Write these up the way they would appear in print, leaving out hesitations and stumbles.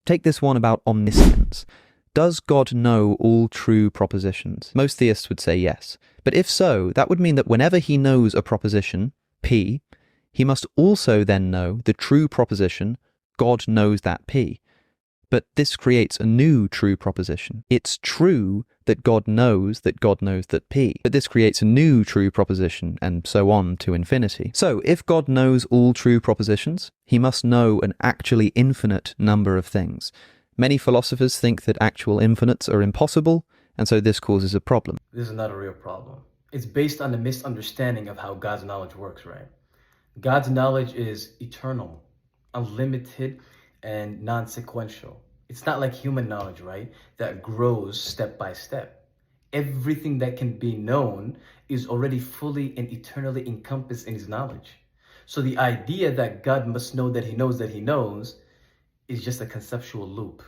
Take this one about omniscience. Does God know all true propositions? Most theists would say yes. But if so, that would mean that whenever he knows a proposition, P, he must also then know the true proposition, God knows that P. But this creates a new true proposition. It's true that God knows that P. But this creates a new true proposition, and so on to infinity. So, if God knows all true propositions, he must know an actually infinite number of things. Many philosophers think that actual infinites are impossible, and so this causes a problem. This is not a real problem. It's based on a misunderstanding of how God's knowledge works, right? God's knowledge is eternal, unlimited, and non-sequential. It's not like human knowledge, right? That grows step by step. Everything that can be known is already fully and eternally encompassed in his knowledge. So the idea that God must know that he knows is just a conceptual loop,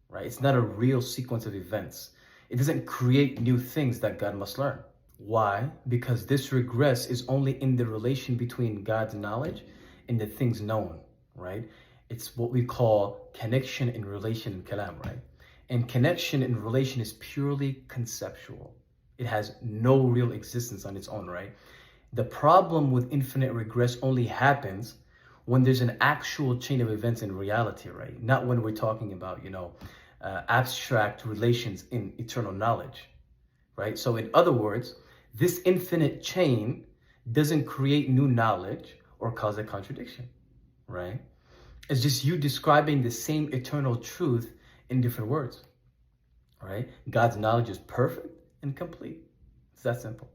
right? It's not a real sequence of events. It doesn't create new things that God must learn. Why? Because this regress is only in the relation between God's knowledge and the things known, right? It's what we call connection in relation in kalam, right? And connection in relation is purely conceptual. It has no real existence on its own, right? The problem with infinite regress only happens when there's an actual chain of events in reality, right? Not when we're talking about, abstract relations in eternal knowledge, right? So in other words, this infinite chain doesn't create new knowledge or cause a contradiction, right? It's just you describing the same eternal truth in different words, right? God's knowledge is perfect and complete. It's that simple.